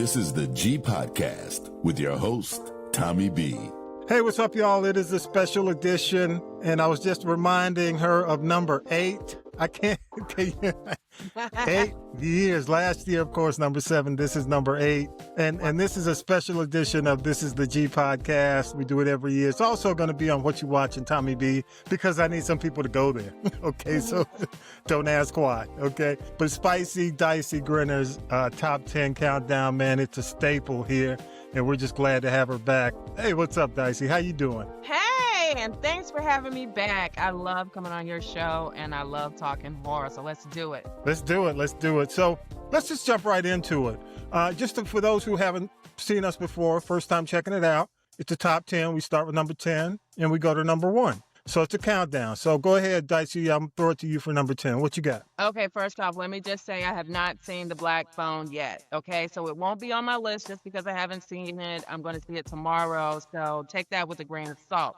This is the G Podcast with your host, Tommy B. Hey, what's up, y'all? It is a special edition, and I was just reminding her of number 8. I can't. 8 years. Last year, of course, number 7. This is number 8. And this is a special edition of This is the G Podcast. We do it every year. It's also going to be on What You Watching, Tommy B, because I need some people to go there. Okay, so don't ask why, okay? But Spicy Dicey Grenor's top 10 countdown, man, it's a staple here, and we're just glad to have her back. Hey, what's up, Dicey? How you doing? Hey, and thanks for having me back. I love coming on your show, and I love talking horror, so let's do it. Let's do it. So let's just jump right into it. For those who haven't seen us before, first time checking it out, it's a top 10. We start with number 10, and we go to number 1. So it's a countdown. So go ahead, Dicey. I'm throw it to you for number 10. What you got? Okay, first off, let me just say I have not seen The Black Phone yet. Okay, so it won't be on my list just because I haven't seen it. I'm going to see it tomorrow, so take that with a grain of salt.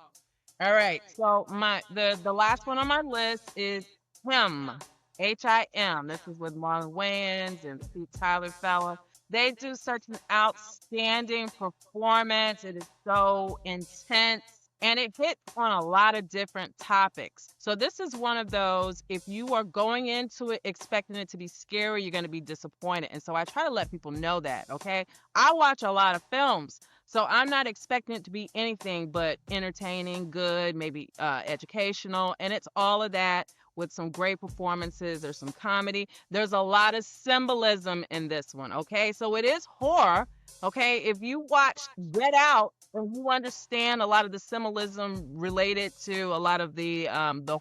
All right, so the last one on my list is Him, H-I-M. This is with Marlon Wayans and Steve Tyler fella. They do such an outstanding performance. It is so intense. And it hits on a lot of different topics. So this is one of those, if you are going into it expecting it to be scary, you're going to be disappointed. And so I try to let people know that, okay? I watch a lot of films, so I'm not expecting it to be anything but entertaining, good, maybe educational. And it's all of that with some great performances. There's some comedy. There's a lot of symbolism in this one, okay? So it is horror, okay? If you watch Get Out, and you understand a lot of the symbolism related to a lot of the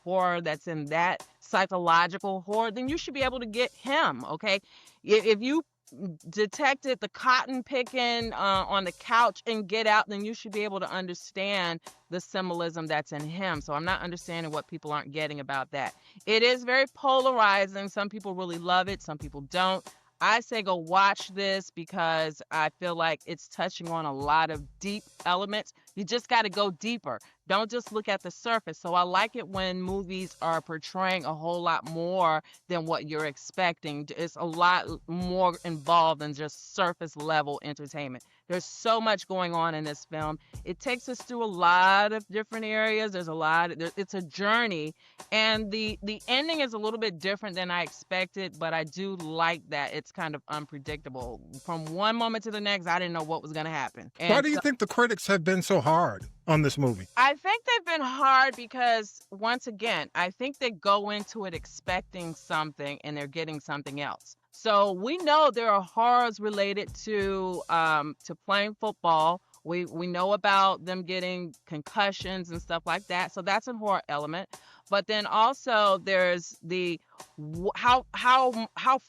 horror that's in that psychological horror, then you should be able to get Him, okay? If you detected the cotton picking on the couch and Get Out, then you should be able to understand the symbolism that's in Him. So I'm not understanding what people aren't getting about that. It is very polarizing. Some people really love it. Some people don't. I say go watch this because I feel like it's touching on a lot of deep elements. You just got to go deeper. Don't just look at the surface. So I like it when movies are portraying a whole lot more than what you're expecting. It's a lot more involved than just surface level entertainment. There's so much going on in this film. It takes us through a lot of different areas. It's a journey. And the ending is a little bit different than I expected, but I do like that it's kind of unpredictable. From one moment to the next, I didn't know what was going to happen. And why do you think the critics have been so hard on this movie? I think they've been hard because, once again, I think they go into it expecting something and they're getting something else. So we know there are horrors related to playing football. We know about them getting concussions and stuff like that. So that's a horror element. But then also there's the how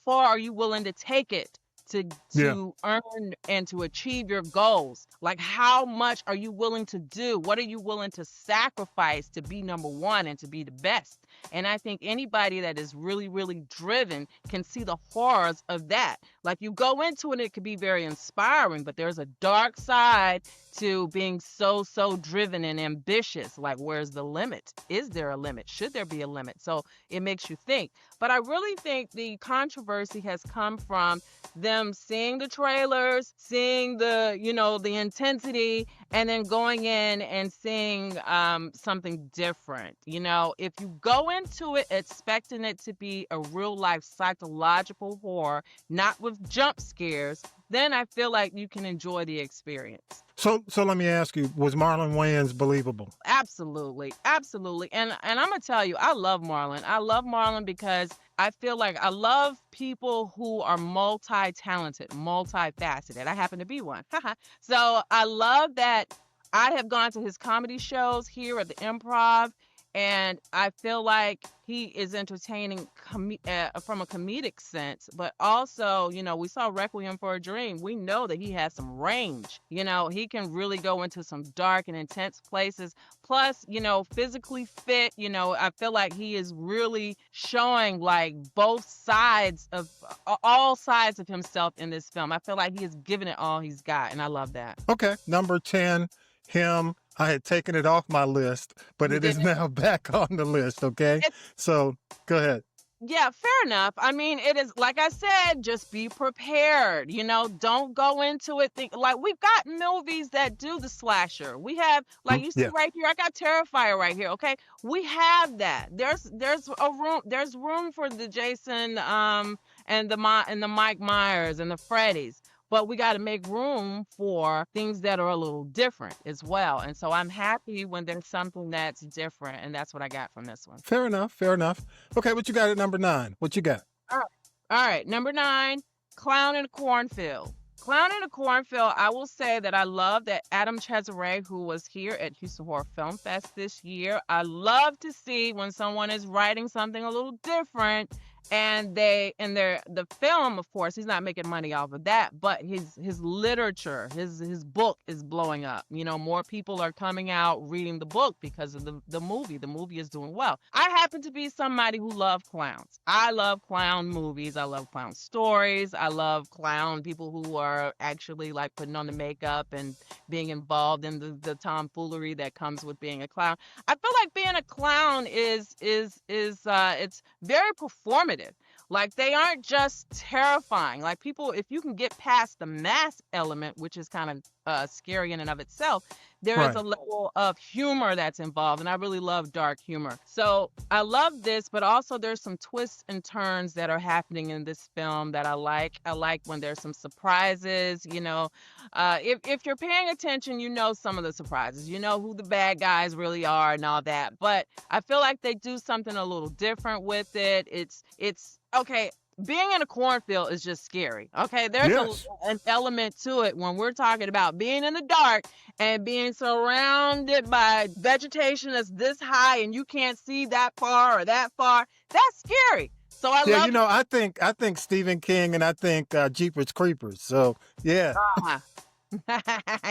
far are you willing to take it to earn and to achieve your goals? Like, how much are you willing to do? What are you willing to sacrifice to be number one and to be the best? And I think anybody that is really, really driven can see the horrors of that. Like, you go into it, it could be very inspiring, but there's a dark side to being so driven and ambitious. Like, where's the limit? Is there a limit? Should there be a limit? So it makes you think. But I really think the controversy has come from them seeing the trailers, seeing the intensity, and then going in and seeing something different. If you go into it expecting it to be a real life psychological horror, not with jump scares, then I feel like you can enjoy the experience. So let me ask you, was Marlon Wayans believable? Absolutely. And I'm going to tell you, I love Marlon. I love Marlon because I feel like I love people who are multi-talented, multifaceted. I happen to be one. So I love that I have gone to his comedy shows here at the Improv, and I feel like he is entertaining from a comedic sense, but also, we saw Requiem for a Dream. We know that he has some range. He can really go into some dark and intense places. Plus, physically fit, I feel like he is really showing like both sides of all sides of himself in this film. I feel like he is giving it all he's got, and I love that. Okay, number 10, Him. I had taken it off my list, but it is now back on the list, okay? So go ahead. Yeah, fair enough. I mean, it is like I said, just be prepared. Don't go into it like we've got movies that do the slasher. We have like you see Yeah. right here. I got Terrifier right here. Okay, we have that. There's room for the Jason and the Mike Myers and the Freddys. But we got to make room for things that are a little different as well. And so I'm happy when there's something that's different. And that's what I got from this one. Fair enough. Fair enough. Okay, what you got at number 9? What you got? All right. All right. Number 9, Clown in a Cornfield. Clown in a Cornfield, I will say that I love that Adam Cesare, who was here at Houston Horror Film Fest this year, I love to see when someone is writing something a little different. And the film, of course, he's not making money off of that, but his literature, his book is blowing up. More people are coming out reading the book because of the movie. The movie is doing well. I happen to be somebody who loves clowns. I love clown movies. I love clown stories. I love clown people who are actually like putting on the makeup and being involved in the tomfoolery that comes with being a clown. I feel like being a clown is it's very performative. Like they aren't just terrifying. Like people, if you can get past the mask element, which is kind of scary in and of itself, there is a level of humor that's involved. And I really love dark humor. So I love this, but also there's some twists and turns that are happening in this film that I like. I like when there's some surprises, if you're paying attention, some of the surprises, who the bad guys really are and all that. But I feel like they do something a little different with it. It's okay. Being in a cornfield is just scary. Okay, there's an element to it when we're talking about being in the dark and being surrounded by vegetation that's this high and you can't see that far or that far. That's scary. So I love. I think Stephen King and I think Jeepers Creepers. So yeah.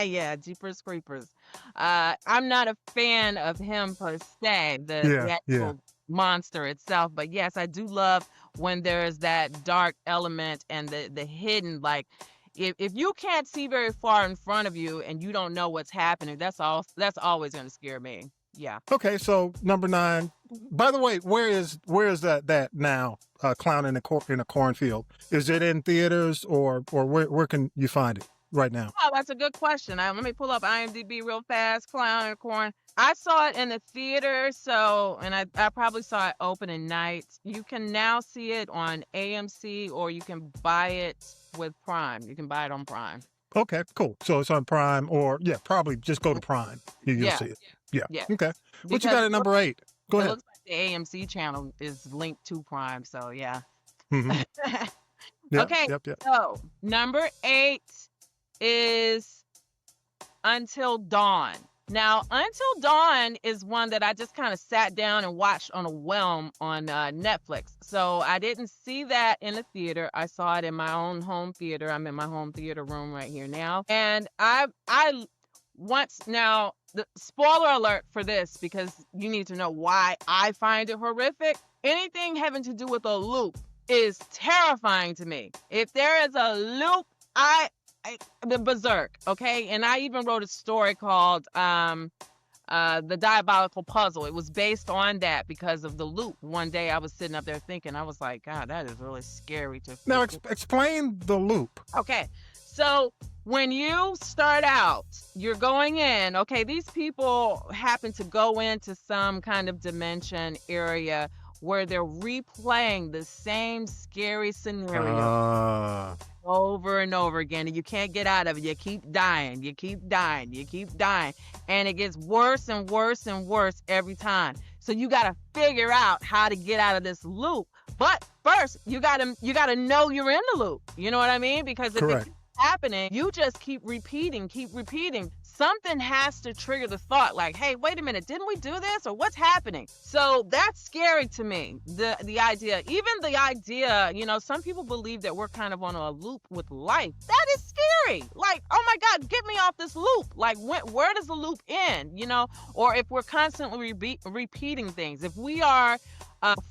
Yeah, Jeepers Creepers. I'm not a fan of him per se, the actual monster itself, but yes, I do love when there's that dark element and the hidden, like if you can't see very far in front of you and you don't know what's happening, that's always going to scare me. Yeah. Okay, so number 9. By the way, where is that now? Clown in a Cornfield. Is it in theaters or where can you find it right now? Oh, that's a good question. Let me pull up IMDb real fast. Clown in a Corn. I saw it in the theater, and I probably saw it opening night. You can now see it on AMC or you can buy it with Prime. You can buy it on Prime. Okay, cool. So it's on Prime probably just go to Prime. You'll see it. Yeah. Okay. What you got at number 8? Go ahead. It looks like the AMC channel is linked to Prime, so yeah. Mm-hmm. Okay, so number 8 is Until Dawn. Now, Until Dawn is one that I just kind of sat down and watched on a whim on Netflix. So I didn't see that in the theater. I saw it in my own home theater. I'm in my home theater room right here now. And the spoiler alert for this, because you need to know why I find it horrific. Anything having to do with a loop is terrifying to me. If there is a loop, the berserk, okay? And I even wrote a story called The Diabolical Puzzle. It was based on that because of the loop. One day I was sitting up there thinking, I was like, God, that is really scary to Now explain the loop. Okay. So when you start out, you're going in, okay, these people happen to go into some kind of dimension area where they're replaying the same scary scenario over and over again, and you can't get out of it. You keep dying, and it gets worse and worse and worse every time. So you got to figure out how to get out of this loop. But first, you got to know you're in the loop. You know what I mean? Because if it's happening, you just keep repeating. Something has to trigger the thought like, hey, wait a minute, didn't we do this? Or what's happening? So that's scary to me. The idea, some people believe that we're kind of on a loop with life. That is scary. Like, oh my God, get me off this loop. Like, where does the loop end? Or if we're constantly repeating things, if we are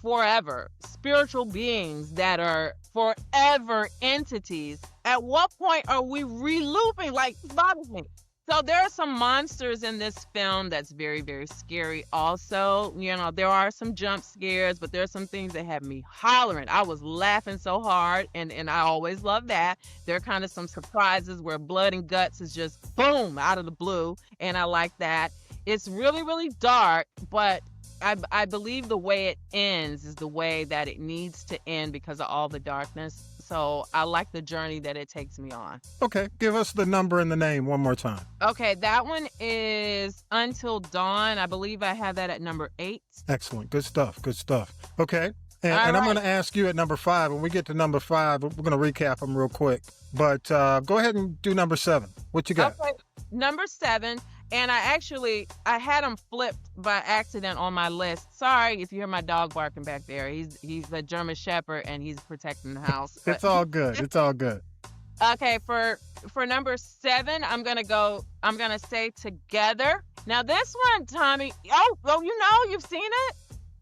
forever spiritual beings that are forever entities, at what point are we re-looping? Like, it bothers me. So there are some monsters in this film that's very, very scary also. There are some jump scares, but there are some things that had me hollering. I was laughing so hard, and I always love that. There are kind of some surprises where blood and guts is just boom out of the blue, and I like that. It's really, really dark, but I believe the way it ends is the way that it needs to end because of all the darkness. So I like the journey that it takes me on. Okay, give us the number and the name one more time. Okay, that one is Until Dawn. I believe I have that at number 8. Excellent. Good stuff. Good stuff. Okay. And I'm going to ask you at number 5. When we get to number 5, we're going to recap them real quick. But go ahead and do number 7. What you got? Okay, number 7. And I had them flipped by accident on my list. Sorry if you hear my dog barking back there. He's a German Shepherd and he's protecting the house. It's all good. It's all good. Okay, for number 7, I'm gonna say Together. Now this one, Tommy. Oh, you've seen it?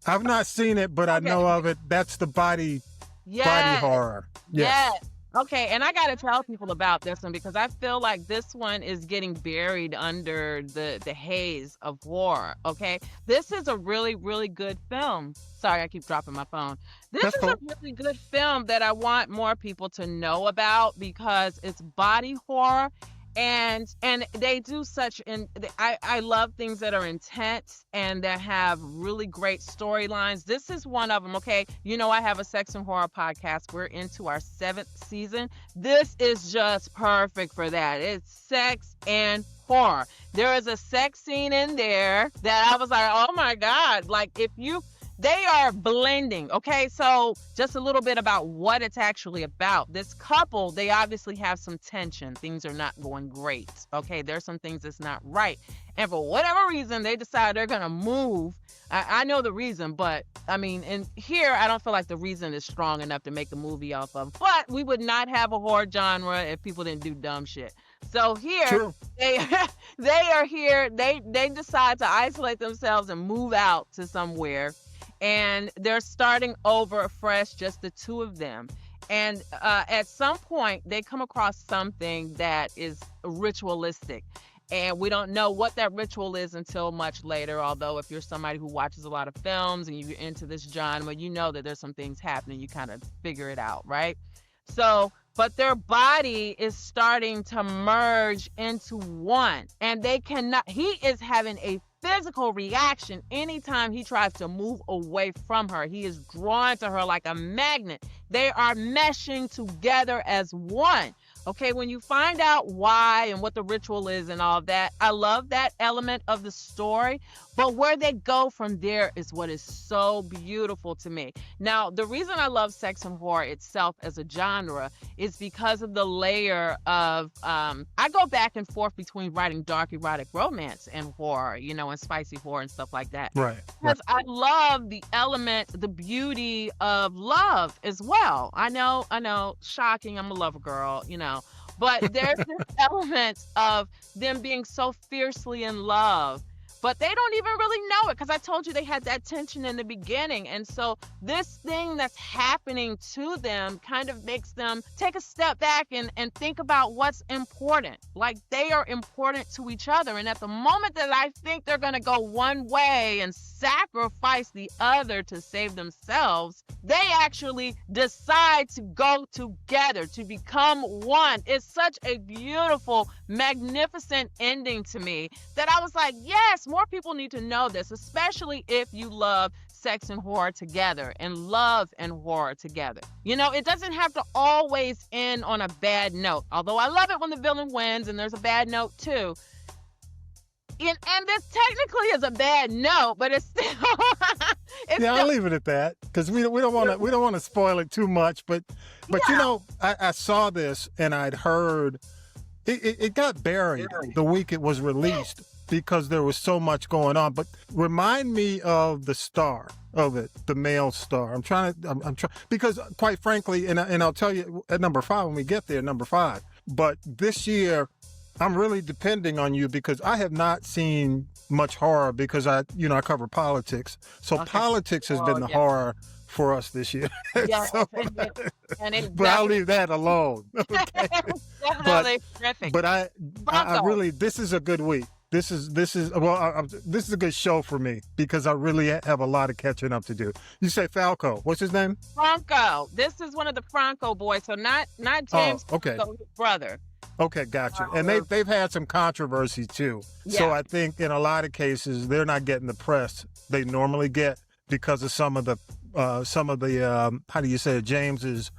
I've not seen it, but I know of it. That's the body horror. Yes. Yes. Okay, and I got to tell people about this one because I feel like this one is getting buried under the haze of horror, okay? This is a really, really good film. Sorry, I keep dropping my phone. This is a really good film that I want more people to know about because it's body horror. And they do such, I love things that are intense and that have really great storylines. This is one of them, okay? I have a sex and horror podcast. We're into our 7th season. This is just perfect for that. It's sex and horror. There is a sex scene in there that I was like, oh my God. Like they are blending. Okay, so just a little bit about what it's actually about. This couple, they obviously have some tension. Things are not going great. Okay, there's some things that's not right. And for whatever reason, they decide they're going to move. I know the reason, but I mean, and here, I don't feel like the reason is strong enough to make a movie off of. But we would not have a horror genre if people didn't do dumb shit. So here, True. they are here. They decide to isolate themselves and move out to somewhere. And they're starting over afresh, just the two of them. And at some point, they come across something that is ritualistic. And we don't know what that ritual is until much later. Although if you're somebody who watches a lot of films and you're into this genre, you know that there's some things happening. You kind of figure it out, right? So, but their body is starting to merge into one. And he is having a physical reaction anytime he tries to move away from her. He is drawn to her like a magnet. They are meshing together as one. Okay, when you find out why and what the ritual is and all that, I love that element of the story. But where they go from there is what is so beautiful to me. Now, the reason I love sex and horror itself as a genre is because of the layer of, I go back and forth between writing dark erotic romance and horror, and spicy horror and stuff like that. Right. Because I love the element, the beauty of love as well. I know, shocking, I'm a lover girl, but there's this element of them being so fiercely in love, but they don't even really know it because I told you they had that tension in the beginning. And so this thing that's happening to them kind of makes them take a step back and think about what's important. Like they are important to each other. And at the moment that I think they're going to go one way and sacrifice the other to save themselves, they actually decide to go together, to become one. It's such a beautiful, magnificent ending to me that I was like, yes, more people need to know this, especially if you love sex and horror together and love and horror together. It doesn't have to always end on a bad note, although I love it when the villain wins and there's a bad note too. And this technically is a bad note, but it's still. I'll leave it at that because we don't want to spoil it too much. But yeah. I saw this and I'd heard it got buried the week it was released because there was so much going on. But remind me of the star of it, the male star. I'm trying because quite frankly, and I'll tell you at number 5 when we get there, number 5. But this year, I'm really depending on you because I have not seen much horror because I cover politics. So politics has been the horror for us this year. Yeah, So, and it but I'll leave that alone. Okay. definitely terrific. But I Bronco. really, this is a good week. This is this is a good show for me because I really have a lot of catching up to do. You say Falco. What's his name? Franco. This is one of the Franco boys, so not James okay. Franco, his brother. Okay, gotcha. And they've had some controversy too. Yeah. So I think in a lot of cases they're not getting the press they normally get because of some of the how do you say it, James's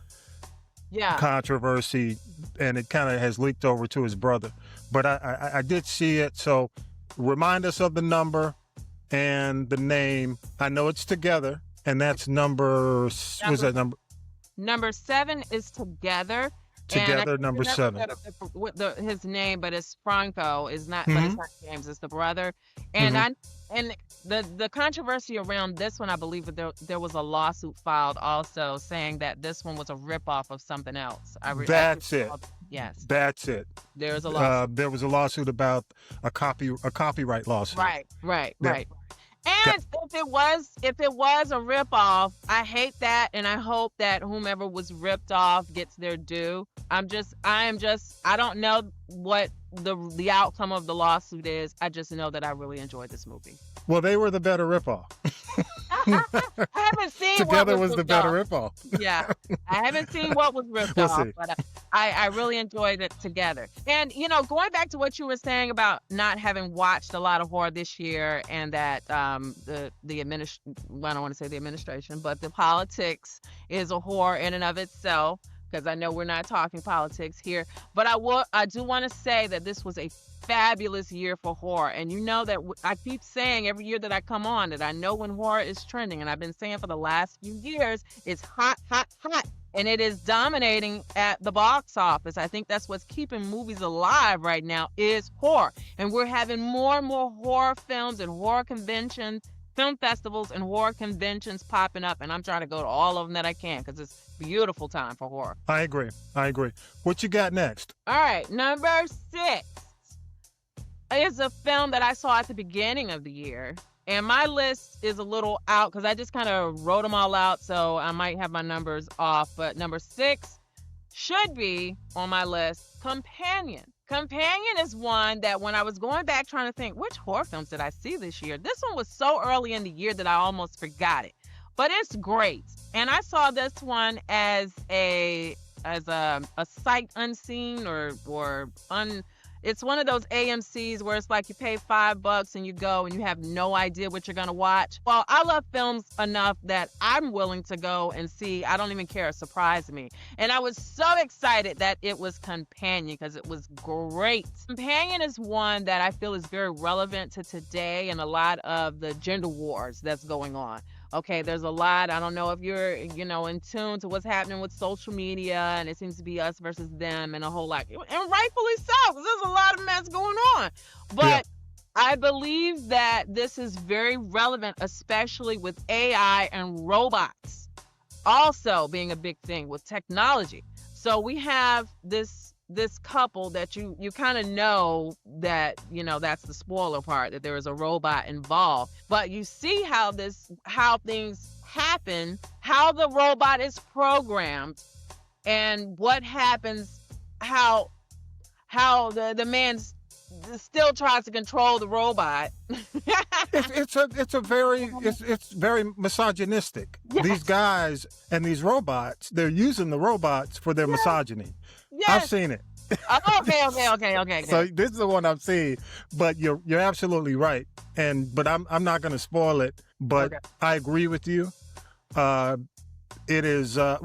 controversy, and it kind of has leaked over to his brother. But I did see it, so remind us of the number and the name. I know it's together, and that's number. Was that number? Number 7 is together. Together, number 7. His name, but it's Franco. Is not, but it's not James. It's the brother. And the controversy around this one, I believe there was a lawsuit filed also saying that this one was a ripoff of something else. That's it. Yes. That's it. There was a lawsuit. There was a lawsuit about a copyright lawsuit. Right. Yeah. And if it was a ripoff, I hate that, and I hope that whomever was ripped off gets their due. I don't know what the outcome of the lawsuit is. I just know that I really enjoyed this movie. Well, they were the better ripoff. I haven't seen Together what was the better ripoff. Yeah, I haven't seen what was ripped We'll off, see. but I really enjoyed it together. And going back to what you were saying about not having watched a lot of horror this year, and that the I don't want to say the administration, but the politics is a horror in and of itself. Because I know we're not talking politics here, but I do want to say that this was a fabulous year for horror. And you know that I keep saying every year that I come on that I know when horror is trending, and I've been saying for the last few years, it's hot, hot, hot. And it is dominating at the box office. I think that's what's keeping movies alive right now is horror. And we're having more and more horror films and horror conventions, film festivals and horror conventions popping up. And I'm trying to go to all of them that I can because it's a beautiful time for horror. I agree. What you got next? All right, number 6 is a film that I saw at the beginning of the year. And my list is a little out because I just kind of wrote them all out, so I might have my numbers off. But number 6 should be on my list, Companion. Companion is one that when I was going back trying to think, which horror films did I see this year? This one was so early in the year that I almost forgot it. But it's great. And I saw this one as a sight unseen it's one of those AMCs where it's like you pay $5 and you go and you have no idea what you're going to watch. Well, I love films enough that I'm willing to go and see. I don't even care. It surprised me. And I was so excited that it was Companion because it was great. Companion is one that I feel is very relevant to today and a lot of the gender wars that's going on. Okay, there's a lot. I don't know if you're, in tune to what's happening with social media, and it seems to be us versus them and a whole lot. And rightfully so, because there's a lot of mess going on. But I believe that this is very relevant, especially with AI and robots also being a big thing with technology. So we have this couple that you kind of know that, that's the spoiler part, that there is a robot involved. But you see how things happen, how the robot is programmed, and what happens, how the man still tries to control the robot. It's very misogynistic. Yes. These guys and these robots, they're using the robots for their misogyny. Yes. I've seen it. Okay. So this is the one I've seen, but you're absolutely right. But I'm not going to spoil it. But I agree with you. It is I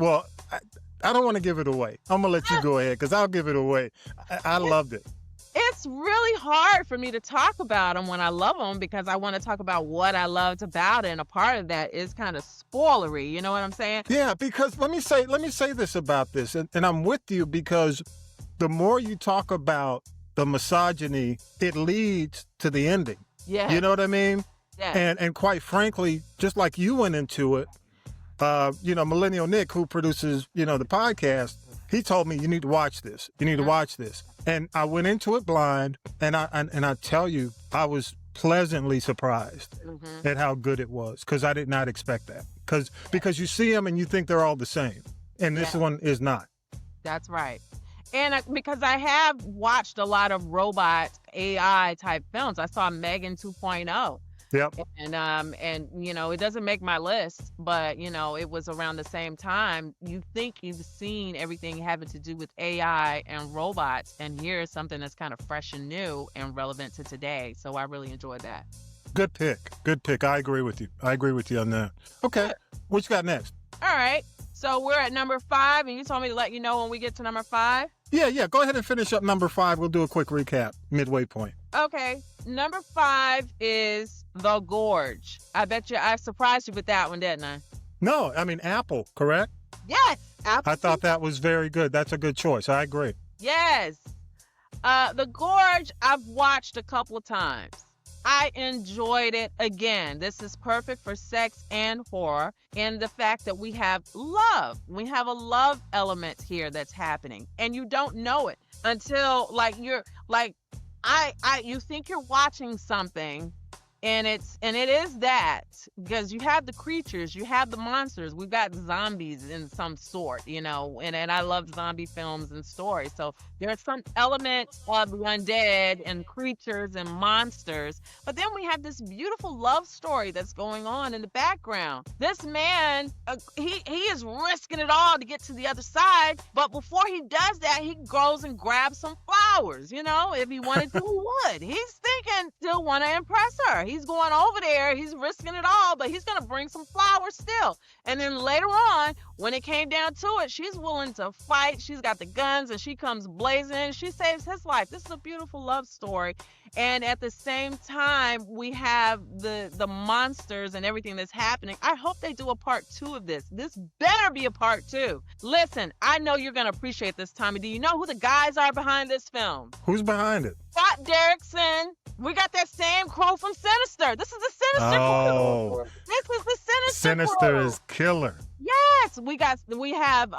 don't want to give it away. I'm gonna let you go ahead because I'll give it away. I loved it. It's really hard for me to talk about them when I love them because I want to talk about what I loved about it, and a part of that is kind of spoilery. You know what I'm saying? Yeah, because let me say this about this, and I'm with you because the more you talk about the misogyny, it leads to the ending. Yeah. You know what I mean? Yeah. And quite frankly, just like you went into it, Millennial Nick, who produces, the podcast, he told me, you need to watch this. You need to watch this. And I went into it blind, and I tell you, I was pleasantly surprised at how good it was because I did not expect that. because you see them and you think they're all the same, and this one is not. That's right. And because I have watched a lot of robot AI type films. I saw Megan 2.0. Yep. And you know, it doesn't make my list, but you know, it was around the same time. You think you've seen everything having to do with AI and robots, and here's something that's kind of fresh and new and relevant to today. So I really enjoyed that. Good pick. I agree with you on that. Okay, what you got next? All right. So we're at number 5, and you told me to let you know when we get to number 5. Yeah. Go ahead and finish up number 5. We'll do a quick recap, midway point. Okay. Number 5 is The Gorge. I bet you I surprised you with that one, didn't I? No, I mean Apple, correct? Yes. Apple. I thought that was very good. That's a good choice. I agree. Yes. The Gorge, I've watched a couple of times. I enjoyed it. Again, this is perfect for sex and horror, and the fact that we have love. We have a love element here that's happening, and you don't know it until you think you're watching something, and it is that, because you have the creatures, you have the monsters, we've got zombies in some sort, you know, and I love zombie films and stories. So there's some element of the undead and creatures and monsters, but then we have this beautiful love story that's going on in the background. This man, he is risking it all to get to the other side, but before he does that, he goes and grabs some flowers. You know, if he wanted to, he would. He's thinking he'll want to impress her. He's going over there, he's risking it all, but he's going to bring some flowers still. And then later on, when it came down to it, she's willing to fight. She's got the guns, and she comes blazing. She saves his life. This is a beautiful love story. And at the same time, we have the monsters and everything that's happening. I hope they do a part 2 of this. This better be a part 2. Listen, I know you're going to appreciate this, Tommy. Do you know who the guys are behind this film? Who's behind it? Scott Derrickson. We got that same crow from Sinister. This is the Sinister crew. This is the Sinister crew. Is killer. Yes, we have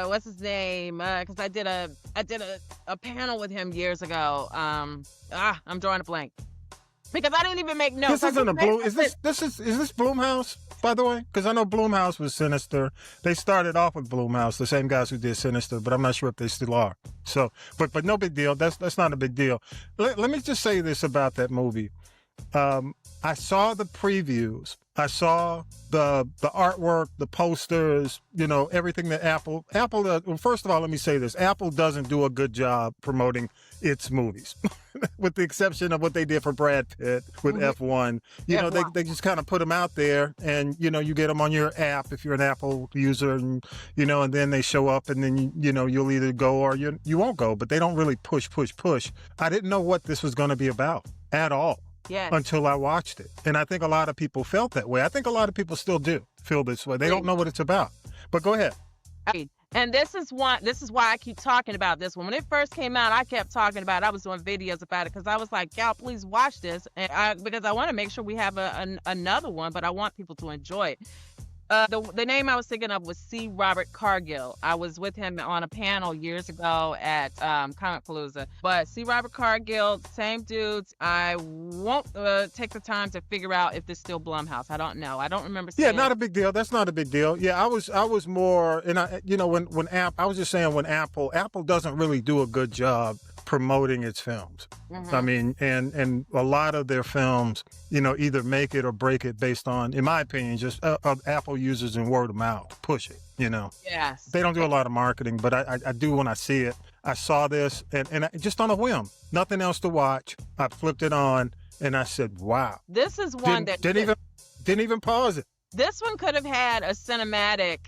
what's his name? Because I did a panel with him years ago. I'm drawing a blank because I didn't even make notes. This isn't a Bloom. Is this Blumhouse, by the way? Because I know Blumhouse was Sinister. They started off with Blumhouse, the same guys who did Sinister, but I'm not sure if they still are. So, but no big deal. That's not a big deal. Let me just say this about that movie. I saw the previews. I saw the artwork, the posters, you know, everything that Apple does. Well, first of all, let me say this. Apple doesn't do a good job promoting its movies, with the exception of what they did for Brad Pitt with F1. You know, they just kind of put them out there, and, you know, you get them on your app if you're an Apple user, and, you know, and then they show up, and then, you know, you'll either go or you won't go, but they don't really push. I didn't know what this was going to be about at all. Yes. Until I watched it. And I think a lot of people felt that way. I think a lot of people still do feel this way. They don't know what it's about. But go ahead. And this is why I keep talking about this one. When it first came out, I kept talking about it. I was doing videos about it because I was like, y'all, please watch this. And because I want to make sure we have another one, but I want people to enjoy it. The name I was thinking of was C. Robert Cargill. I was with him on a panel years ago at Comic Palooza. But C. Robert Cargill, same dudes. I won't take the time to figure out if this is still Blumhouse. I don't know. I don't remember seeing. Yeah, not a big deal. That's not a big deal. Yeah, I was more, and when I was just saying when Apple doesn't really do a good job promoting its films. Mm-hmm. I mean, and a lot of their films, you know, either make it or break it based on, in my opinion, just Apple users and word of mouth, push it, you know. Yes. They don't do a lot of marketing, but I do when I see it. I saw this, and I, just on a whim, nothing else to watch. I flipped it on, and I said, wow. This is one didn't even pause it. This one could have had a cinematic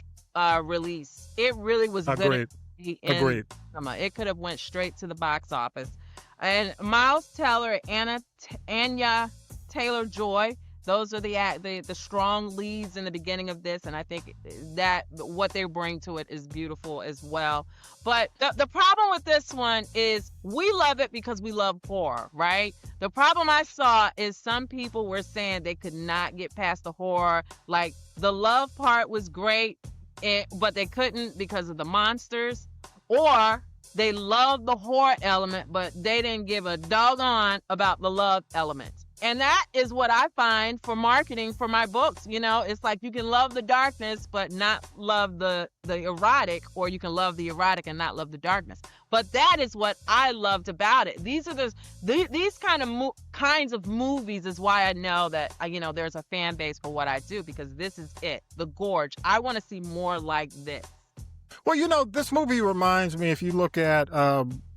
release. It really was Agreed. Good. Agreed. It could have went straight to the box office. And Miles Teller, Anya Taylor-Joy, those are the strong leads in the beginning of this, and I think that what they bring to it is beautiful as well. But the problem with this one is we love it because we love horror, right? The problem I saw is some people were saying they could not get past the horror. Like, the love part was great, but they couldn't because of the monsters, or they loved the horror element, but they didn't give a doggone about the love element. And that is what I find for marketing for my books. You know, it's like you can love the darkness, but not love the erotic, or you can love the erotic and not love the darkness. But that is what I loved about it. These are these kinds of movies is why I know that, there's a fan base for what I do, because this is it. The Gorge. I want to see more like this. Well, this movie reminds me, if you look at,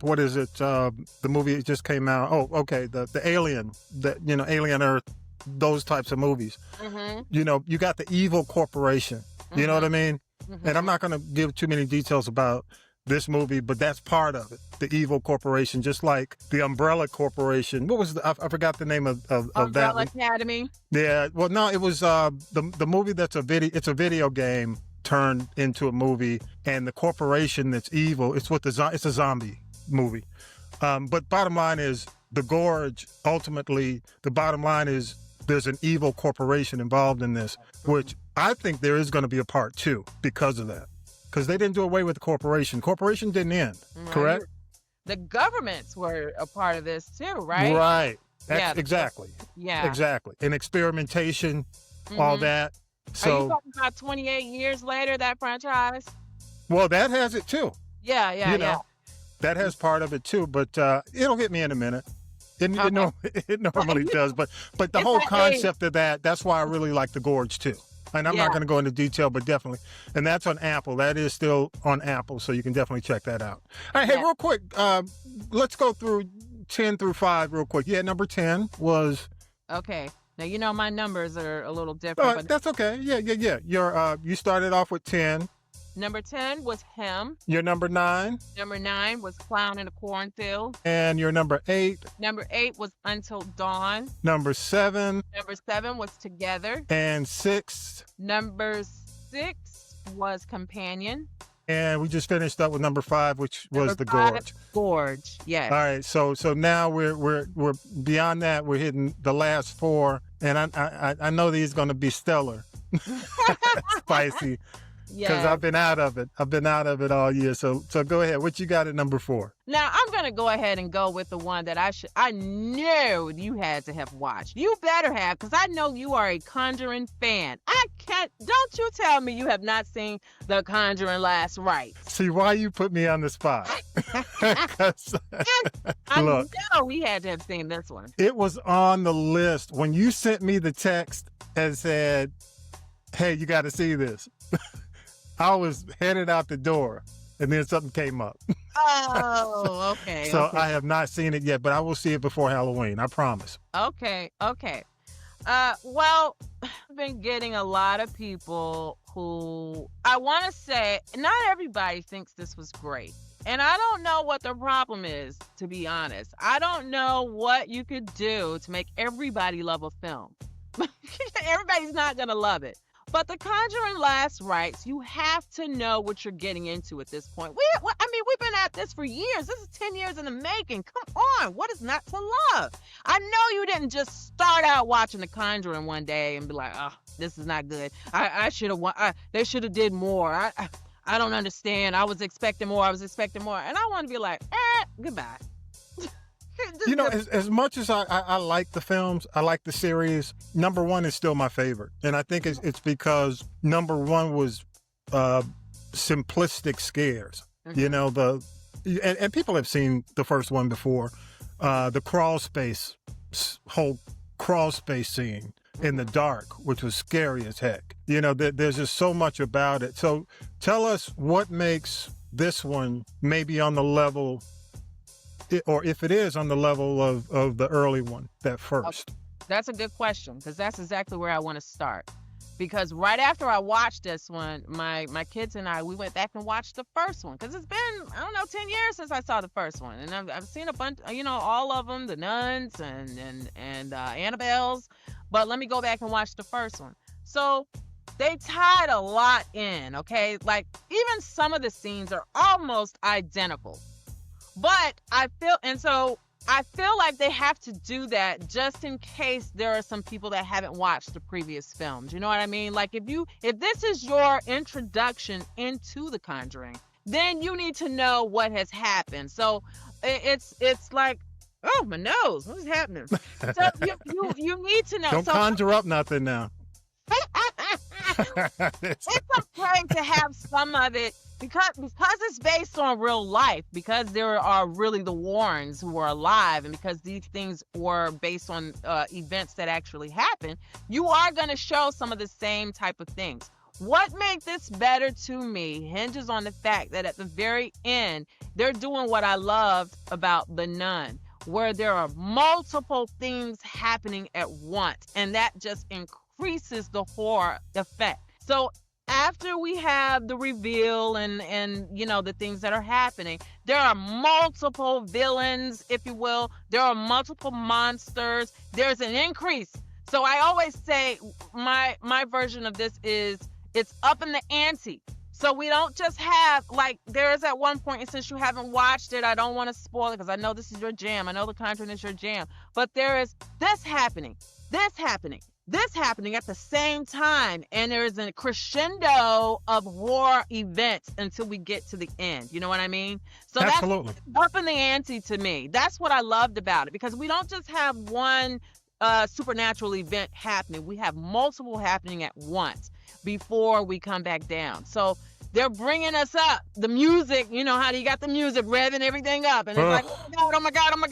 what is it? The movie that just came out. Oh, okay. The Alien, Alien Earth, those types of movies. Mm-hmm. You got the evil corporation. Mm-hmm. You know what I mean? Mm-hmm. And I'm not going to give too many details about this movie, but that's part of it. The evil corporation, just like the Umbrella Corporation. What was I forgot the name of that one. Umbrella Academy? Yeah. Well, no, it was the movie that's it's a video game turned into a movie, and the corporation that's evil, it's a zombie movie. But bottom line is, the Gorge, ultimately, the bottom line is there's an evil corporation involved in this, which I think there is going to be a part 2 because of that. Because they didn't do away with the corporation. Corporation didn't end, correct? The governments were a part of this too, right? Right. Yeah. Exactly. Yeah. Exactly. And experimentation, all that. So, are you talking about 28 years later, that franchise? Well, that has it too. Yeah. That has part of it too, but it'll get me in a minute. It normally does, but the whole concept of that's why I really like The Gorge too. And I'm not going to go into detail, but definitely. And that's on Apple. That is still on Apple, so you can definitely check that out. All right, hey, real quick, let's go through 10 through 5 real quick. Yeah, number 10 was... Okay. Now, my numbers are a little different. But that's okay. Yeah. You started off with 10. Number 10 was Him. Your number 9? Number 9 was Clown in a Cornfield. And your number 8? Number 8 was Until Dawn. Number 7? Number 7 was Together. And 6? Number 6 was Companion. And we just finished up with number 5, which was The Gorge. Gorge, yes. All right, so now we're beyond that. We're hitting the last 4, and I know these are going to be stellar, spicy, because I've been out of it. I've been out of it all year. So go ahead. What you got at number 4? Now I'm going to go ahead and go with the one that I knew you had to have watched. You better have, because I know you are a Conjuring fan. Don't you tell me you have not seen The Conjuring Last Rites. See, why you put me on the spot? I know we had to have seen this one. It was on the list. When you sent me the text and said, hey, you got to see this, I was headed out the door, and then something came up. Oh, okay. So I have not seen it yet, but I will see it before Halloween. I promise. Okay. Well, I've been getting a lot of people who, I want to say, not everybody thinks this was great. And I don't know what the problem is, to be honest. I don't know what you could do to make everybody love a film. Everybody's not going to love it. But The Conjuring Last Rites, you have to know what you're getting into at this point. We've been at this for years. This is 10 years in the making. Come on. What is not to love? I know you didn't just start out watching The Conjuring one day and be like, oh, this is not good. They should have did more. I don't understand. I was expecting more. And I want to be like, goodbye. As much as I like the films, I like the series, number 1 is still my favorite. And I think it's because number 1 was simplistic scares. Mm-hmm. And people have seen the first one before. The whole crawl space scene in the dark, which was scary as heck. There's just so much about it. So tell us what makes this one maybe on the level, or if it is on the level of the early one, that first. That's a good question, because that's exactly where I want to start. Because right after I watched this one, my kids and we went back and watched the first one. Because it's been, 10 years since I saw the first one. And I've seen a bunch, all of them, the nuns and Annabelle's. But let me go back and watch the first one. So they tied a lot in, okay? Like, even some of the scenes are almost identical. But I feel like they have to do that just in case there are some people that haven't watched the previous films. You know what I mean? Like, if this is your introduction into The Conjuring, then you need to know what has happened. So it's like Oh, my nose. What's happening? So you need to know. Don't conjure up nothing now. It's okay to have some of it because it's based on real life, because there are really the Warrens who are alive, and because these things were based on events that actually happened, you are going to show some of the same type of things. What makes this better to me hinges on the fact that at the very end, they're doing what I loved about The Nun, where there are multiple things happening at once, and that just increases the horror effect. So after we have the reveal and you know, the things that are happening, there are multiple villains, if you will. There are multiple monsters. There's an increase. So I always say my version of this is it's up in the ante. So we don't just have, like, there is at one point, and since you haven't watched it, I don't want to spoil it because I know this is your jam. I know The Conjuring is your jam. But there is this happening at the same time, and there is a crescendo of horror events until we get to the end. You know what I mean? So Absolutely. That's up in the ante to me. That's what I loved about it, because we don't just have one supernatural event happening. We have multiple happening at once before we come back down. So they're bringing us up. The music, you know how you got the music revving everything up, and it's like, oh my God, and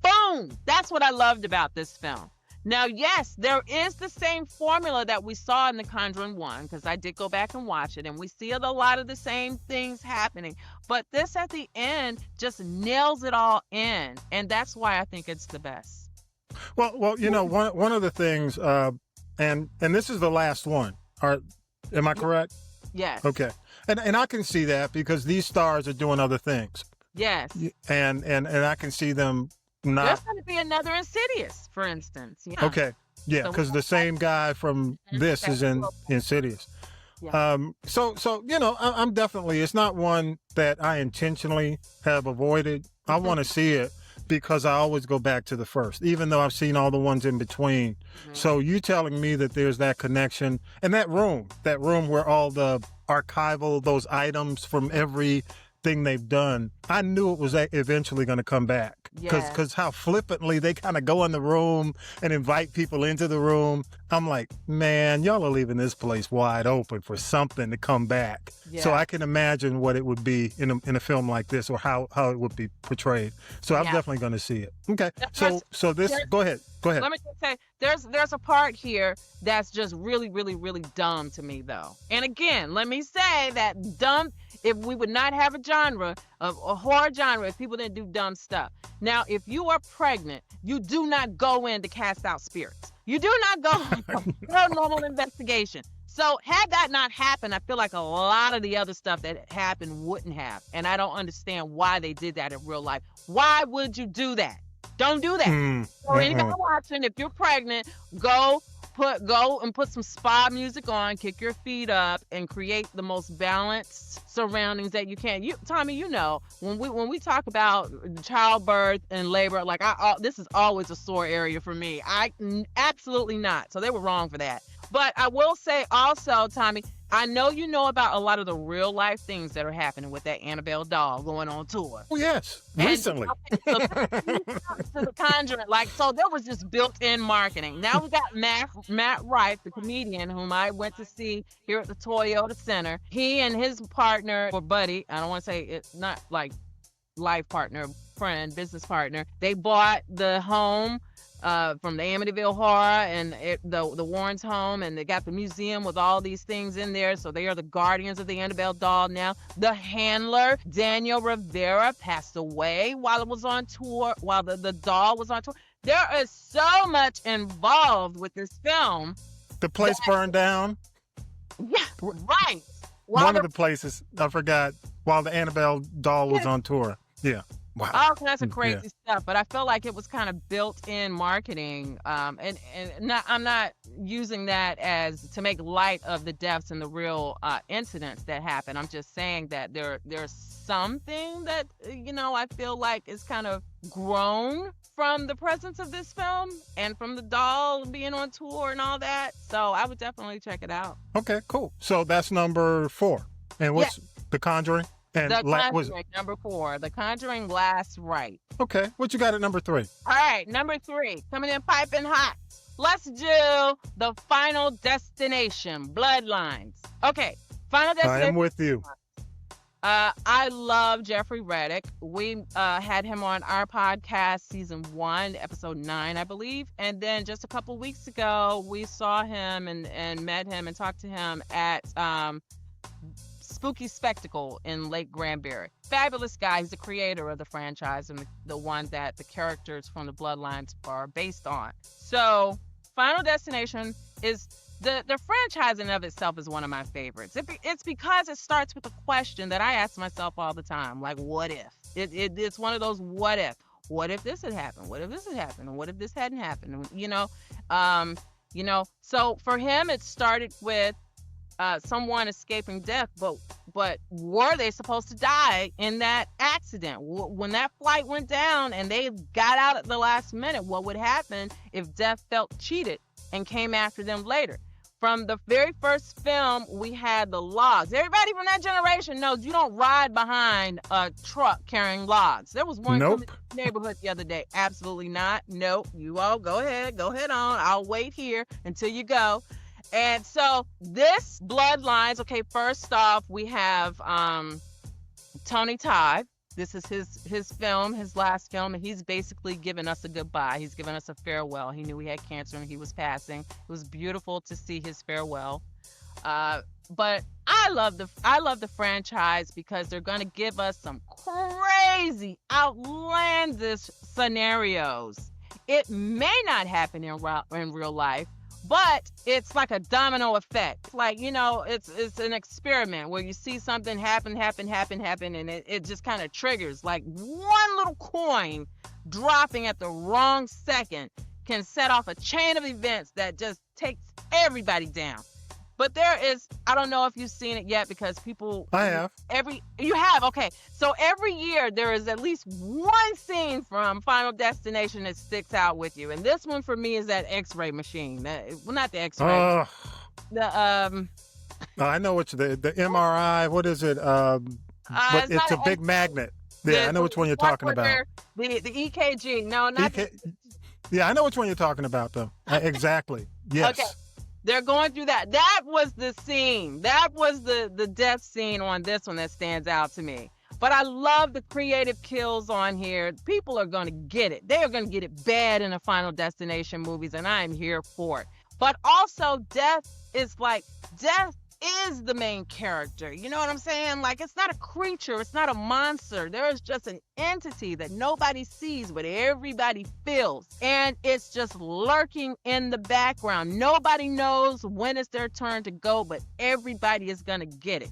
boom. That's what I loved about this film. Now, yes, there is the same formula that we saw in The Conjuring 1, because I did go back and watch it, and we see a lot of the same things happening. But this at the end just nails it all in, and that's why I think it's the best. Well, you know, one of the things, and this is the last one. Am I correct? Yes. Okay. And I can see that because these stars are doing other things. Yes. And I can see them not. There's going to be another Insidious, for instance. Yeah. Okay. Yeah, because the same guy from this is in Insidious. Yeah. So you know, I'm definitely, it's not one that I intentionally have avoided. I want to see it because I always go back to the first, even though I've seen all the ones in between. So you telling me that there's that connection, and that room where all the archival, those items from everything they've done, I knew it was eventually going to come back. Because how flippantly they kind of go in the room and invite people into the room. I'm like, man, y'all are leaving this place wide open for something to come back. Yeah. So I can imagine what it would be in a film like this, or how it would be portrayed. So I'm definitely going to see it. Okay. So this, go ahead. Let me just say, there's a part here that's just really, really, really dumb to me, though. And again, let me say that dumb, if we would not have a genre, a horror genre, if people didn't do dumb stuff. Now, if you are pregnant, you do not go in to cast out spirits. You do not go for a normal investigation. So had that not happened, I feel like a lot of the other stuff that happened wouldn't have. And I don't understand why they did that in real life. Why would you do that? Don't do that. So anybody watching, if you're pregnant, go and put some spa music on, kick your feet up, and create the most balanced surroundings that you can. Tommy, you know, when we talk about childbirth and labor, like this is always a sore area for me. Absolutely not. So they were wrong for that. But I will say also, Tommy, I know you know about a lot of the real life things that are happening with that Annabelle doll going on tour. Oh, yes. Recently. So to The Conjuring, so there was just built-in marketing. Now we got Matt Rife, the comedian whom I went to see here at the Toyota Center. He and his partner, or buddy, I don't want to say it's not like life partner, friend, business partner. They bought the home from the Amityville Horror and the Warrens' home, and they got the museum with all these things in there. So they are the guardians of the Annabelle doll now. The handler, Daniel Rivera, passed away while it was on tour, while the doll was on tour. There is so much involved with this film. The place burned down? Yeah, right. One of the places, I forgot, while the Annabelle doll was on tour. Yeah. Wow. All kinds of crazy stuff, but I feel like it was kind of built-in marketing, and I'm not using that as to make light of the deaths and the real incidents that happened. I'm just saying that there's something that, you know, I feel like is kind of grown from the presence of this film and from the doll being on tour and all that. So I would definitely check it out. Okay, cool. So that's number 4. And what's The Conjuring? And The was Conjuring, number 4. The Conjuring Last Rite. okay. What you got at number 3? All right, number 3, coming in piping hot. Let's do The Final Destination, Bloodlines. Okay, Final Destination. I am with you. I love Jeffrey Reddick. We had him on our podcast, season 1, episode 9, I believe. And then just a couple weeks ago, we saw him and met him and talked to him at Spooky Spectacle in Lake Granbury. Fabulous guy. He's the creator of the franchise and the one that the characters from the Bloodlines are based on. So Final Destination is the franchise in of itself is one of my favorites. It's because it starts with a question that I ask myself all the time, like, what if? It's one of those what if. What if this had happened? What if this had happened? And what if this hadn't happened? So for him, it started with someone escaping death, but were they supposed to die in that accident? When that flight went down and they got out at the last minute, what would happen if death felt cheated and came after them later? From the very first film, we had the logs. Everybody from that generation knows you don't ride behind a truck carrying logs. There was one Nope. in the neighborhood the other day. Absolutely not. Nope. You all go ahead on. I'll wait here until you go. And so this Bloodlines, okay, first off, we have Tony Todd. This is his film, his last film, and he's basically given us a goodbye. He's given us a farewell. He knew he had cancer and he was passing. It was beautiful to see his farewell. But I love the franchise because they're going to give us some crazy, outlandish scenarios. It may not happen in real life, but it's like a domino effect. Like, it's an experiment where you see something happen, and it just kind of triggers. Like one little coin dropping at the wrong second can set off a chain of events that just takes everybody down. But I don't know if you've seen it yet because people... I have. You have? Okay. So every year there is at least one scene from Final Destination that sticks out with you. And this one for me is that X-ray machine. Not the X-ray. I know what's the MRI. What is it? But it's a big magnet. Yeah, I know which one you're talking about. The EKG. No, not Yeah, I know which one you're talking about, though. Exactly. Yes. Okay. They're going through that. That was the scene. That was the death scene on this one that stands out to me. But I love the creative kills on here. People are going to get it. They are going to get it bad in the Final Destination movies, and I am here for it. But also, death is the main character. You know what I'm saying? Like, it's not a creature. It's not a monster. There is just an entity that nobody sees, but everybody feels. And it's just lurking in the background. Nobody knows when it's their turn to go, but everybody is going to get it.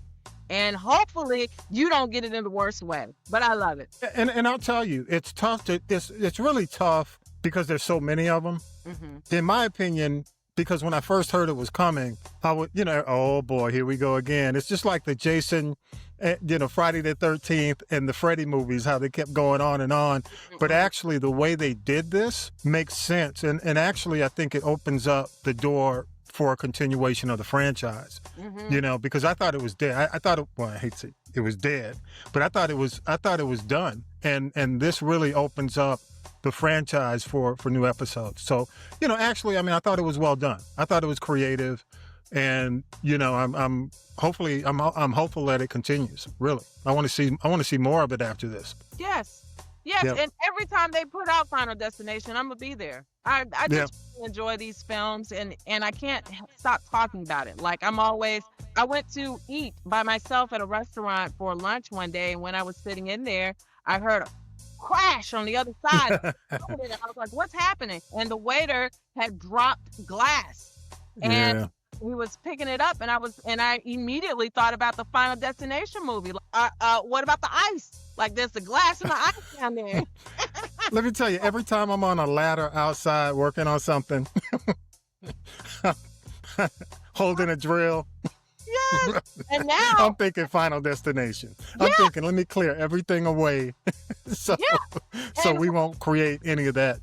And hopefully you don't get it in the worst way. But I love it. And I'll tell you, it's tough. It's really tough because there's so many of them. Mm-hmm. In my opinion, because when I first heard it was coming, I would, oh boy, here we go again. It's just like the Jason, Friday the 13th and the Freddy movies, how they kept going on and on. But actually the way they did this makes sense. And actually I think it opens up the door for a continuation of the franchise, because I thought it was dead. I thought I hate to say it was dead, but I thought it was done. And this really opens up the franchise for new episodes. So, actually, I thought it was well done. I thought it was creative, and I'm hopeful that it continues. Really, I want to see more of it after this. Yes. Yep. And every time they put out Final Destination, I'm gonna be there. I just enjoy these films, and I can't stop talking about it. Like I went to eat by myself at a restaurant for lunch one day, and when I was sitting in there, I heard a crash on the other side. I was like, what's happening? And the waiter had dropped glass, and he was picking it up, and I immediately thought about the Final Destination movie. What about the ice? Like, there's the glass and the ice down there. Let me tell you, every time I'm on a ladder outside working on something, holding a drill. Yes. And now I'm thinking Final Destination. I'm thinking, let me clear everything away so we won't create any of that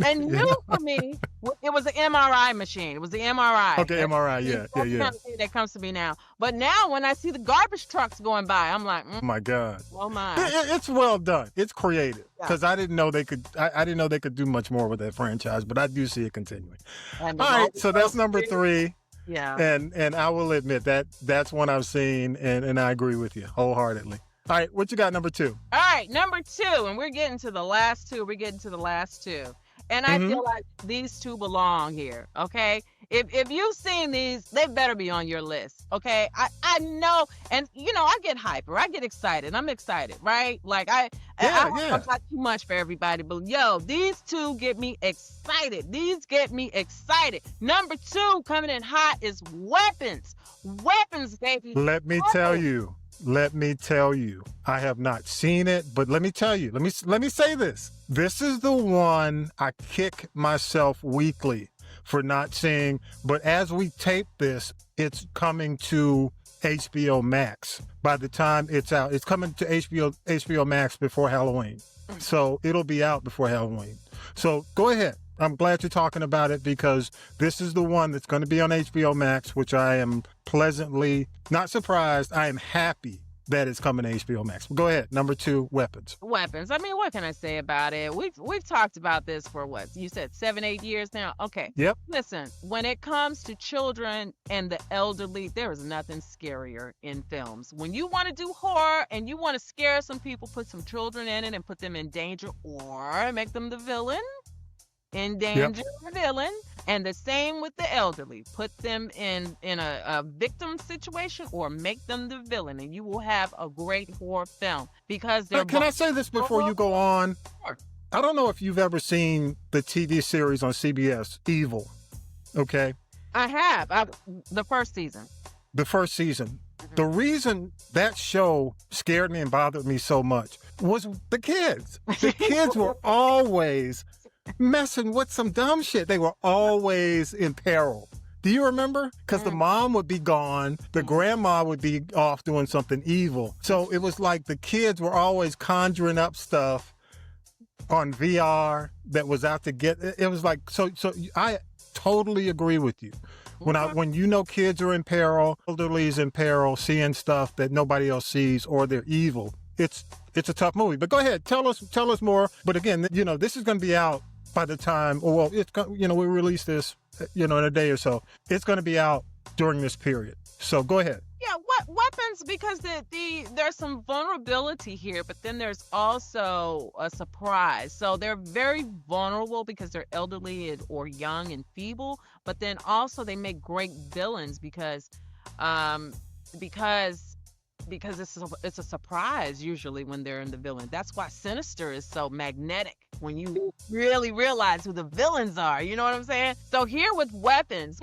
And You new know? for me, it was an MRI machine. It was the MRI. Okay, MRI. Yeah, That's yeah, the yeah. kind of thing that comes to me now. But now when I see the garbage trucks going by, I'm like, Oh my God. oh my. It's well done. It's creative Yeah. because I didn't know they could. I didn't know they could do much more with that franchise, but I do see it continuing. And All the right, so that's roller number coaster. 3, Yeah. and I will admit that's one I've seen, and I agree with you wholeheartedly. All right, what you got number 2? All right, number 2, and we're getting to the last two. And I feel like these two belong here, okay? If you've seen these, they better be on your list, okay? I know, and I get hyper, I get excited, I'm excited, right? Like I don't Yeah. talk too much for everybody, but these two get me excited. Number 2 coming in hot is Weapons. Weapons, baby. Let me tell you. I have not seen it, but let me tell you. Let me say this. This is the one I kick myself weekly for not seeing. But as we tape this, it's coming to HBO Max. By the time it's out, it's coming to HBO Max before Halloween. So it'll be out before Halloween. So go ahead. I'm glad you're talking about it because this is the one that's going to be on HBO Max, which I am pleasantly not surprised. I am happy that it's coming to HBO Max. But go ahead. Number 2, Weapons. Weapons. I mean, what can I say about it? We've talked about this for what? You said 7-8 years now? Okay. Yep. Listen, when it comes to children and the elderly, there is nothing scarier in films. When you want to do horror and you want to scare some people, put some children in it and put them in danger or make them the villain. Endanger the villain, and the same with the elderly. Put them in a victim situation or make them the villain, and you will have a great horror film because they're. Can I say this before you go on? Sure. I don't know if you've ever seen the TV series on CBS, Evil. Okay. I have. The first season. The first season. The reason that show scared me and bothered me so much was the kids. The kids were always messing with some dumb shit. They were always in peril. Do you remember? Because the mom would be gone, the grandma would be off doing something evil. So it was like the kids were always conjuring up stuff on VR that was out to get. It was like so. I totally agree with you. When kids are in peril, elderly's in peril, seeing stuff that nobody else sees, or they're evil. It's a tough movie. But go ahead, tell us more. But again, this is going to be out by the time, we release this, in a day or so. It's going to be out during this period. So go ahead. Yeah, weapons, because there's some vulnerability here, but then there's also a surprise. So they're very vulnerable because they're elderly or young and feeble, but then also they make great villains because it's a surprise usually when they're in the villain. That's why Sinister is so magnetic when you really realize who the villains are. You know what I'm saying? So here with Weapons,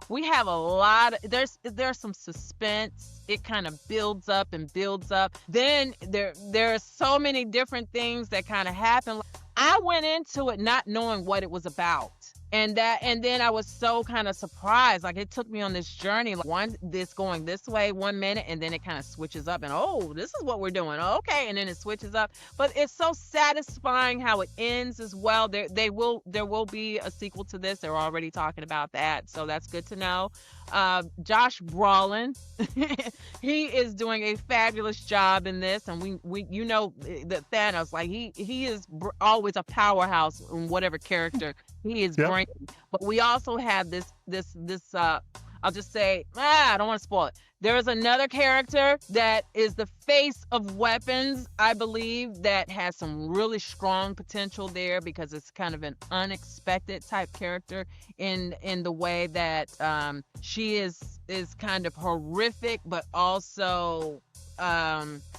we have a lot of, there's some suspense. It kind of builds up and builds up. Then there are so many different things that kind of happen. I went into it not knowing what it was about. And then I was so kind of surprised. Like, it took me on this journey, like this going this way 1 minute, and then it kind of switches up, and this is what we're doing. Okay, and then it switches up. But it's so satisfying how it ends as well. There will be a sequel to this. They're already talking about that, so that's good to know. Josh Brolin, he is doing a fabulous job in this, and we that Thanos, like he is always a powerhouse in whatever character he is bringing. But we also have this I'll just say, I don't want to spoil it. There is another character that is the face of Weapons, I believe, that has some really strong potential there because it's kind of an unexpected type character in the way that she is kind of horrific, but also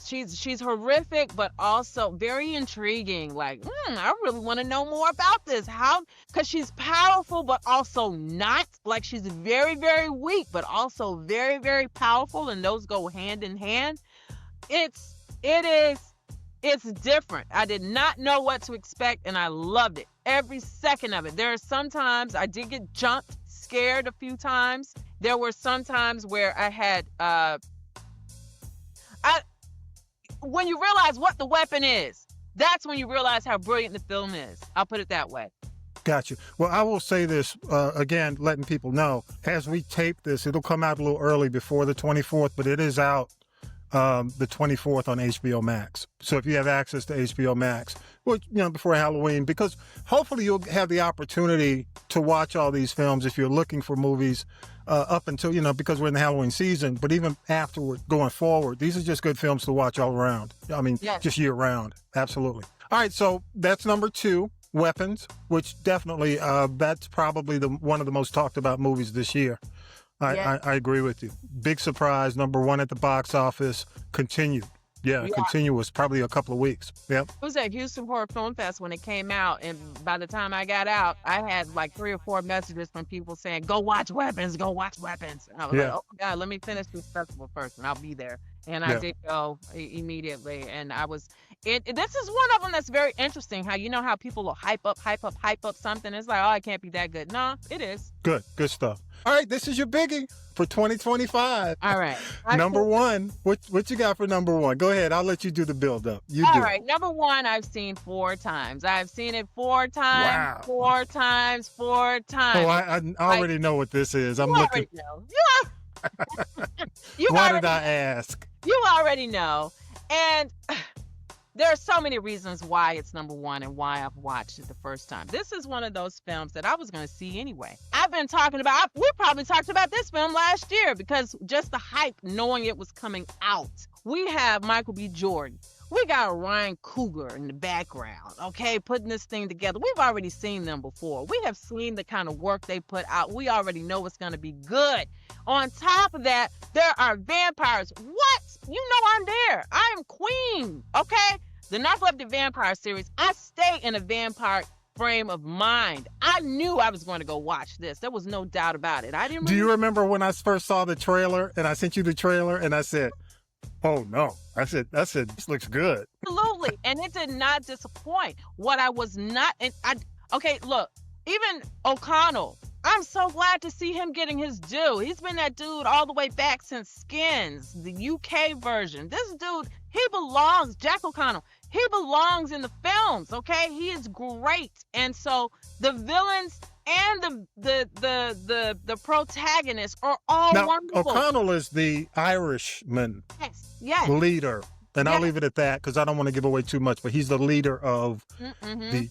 she's horrific, but also very intriguing. Like, I really want to know more about this. How? Because she's powerful, but also not. Like, she's very, very weak, but also very, very powerful, and those go hand in hand. It's different. I did not know what to expect, and I loved it. Every second of it. There are some times I did get jumped, scared a few times. There were some times where I had when you realize what the weapon is, that's when you realize how brilliant the film is. I'll put it that way. Got you. Well, I will say this, again, letting people know, as we tape this, it'll come out a little early before the 24th, but it is out the 24th on HBO Max. So if you have access to HBO Max, well, before Halloween, because hopefully you'll have the opportunity to watch all these films if you're looking for movies up until, because we're in the Halloween season, but even afterward, going forward, these are just good films to watch all around. I mean, Yes. just year round. Absolutely. All right, so that's number 2. Weapons, which definitely, that's probably one of the most talked about movies this year. Yeah. I agree with you. Big surprise, number 1 at the box office, continued. Yeah, continuous, probably a couple of weeks. Yep. It was at Houston Horror Film Fest when it came out, and by the time I got out, I had like 3 or 4 messages from people saying, "Go watch Weapons, go watch Weapons." And I was like, "Oh my God, let me finish this festival first, and I'll be there." And I did go immediately, and I was. This is one of them that's very interesting. How people will hype up something. It's like, oh, it can't be that good. No, it is. Good stuff. All right, this is your biggie for 2025. All right. Number 1, what you got for number 1? Go ahead, I'll let you do the build up. All right, number 1, I've seen 4 times. I've seen it 4 times. Wow. 4 times. 4 times. Oh, I already know what this is. I'm looking. Why did I ask? You already know. And there are so many reasons why it's number 1 and why I've watched it the first time. This is one of those films that I was going to see anyway. We probably talked about this film last year because just the hype, knowing it was coming out. We have Michael B. Jordan. We got Ryan Coogler in the background, okay, putting this thing together. We've already seen them before. We have seen the kind of work they put out. We already know it's going to be good. On top of that, there are vampires. What? I'm there. I am queen, okay? The Narcoleptic Vampire series, I stay in a vampire frame of mind. I knew I was going to go watch this. There was no doubt about it. Do you remember when I first saw the trailer and I sent you the trailer and I said, oh no, I said, this looks good. Absolutely. And it did not disappoint. What I was not, okay, look, even O'Connell, I'm so glad to see him getting his due. He's been that dude all the way back since Skins, the UK version. This dude, he belongs, Jack O'Connell, he belongs in the films, okay? He is great. And so the villains and the protagonists are all wonderful. O'Connell is the Irishman leader. And I'll leave it at that because I don't want to give away too much, but he's the leader of the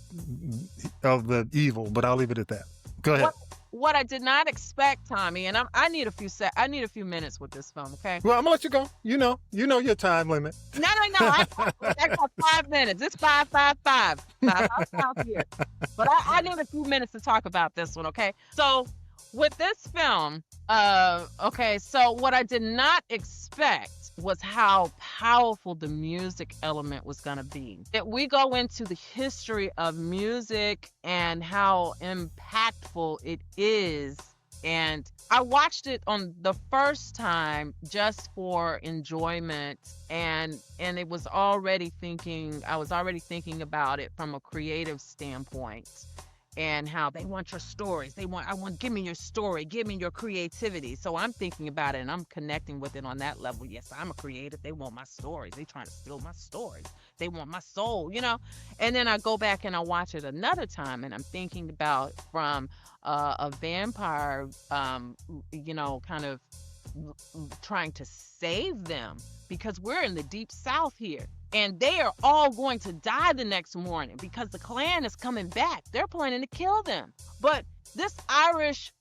evil, but I'll leave it at that. Go ahead. What I did not expect, Tommy, and I need a few minutes with this film, okay? Well, I'm gonna let you go. You know your time limit. No. I got 5 minutes. It's 5, 5, 5. 5 here. But I need a few minutes to talk about this one, okay? So with this film, so what I did not expect was how powerful the music element was going to be. That we go into the history of music and how impactful it is. And I watched it on the first time just for enjoyment, and I was already thinking about it from a creative standpoint. And how they want your stories. Give me your story. Give me your creativity. So I'm thinking about it and I'm connecting with it on that level. Yes, I'm a creative. They want my stories. They trying to steal my stories. They want my soul, And then I go back and I watch it another time and I'm thinking about from a vampire, kind of trying to save them because we're in the deep South here. And they are all going to die the next morning because the Klan is coming back. They're planning to kill them. But this Irish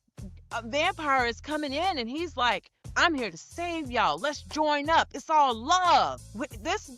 vampire is coming in and he's like, I'm here to save y'all. Let's join up. It's all love. This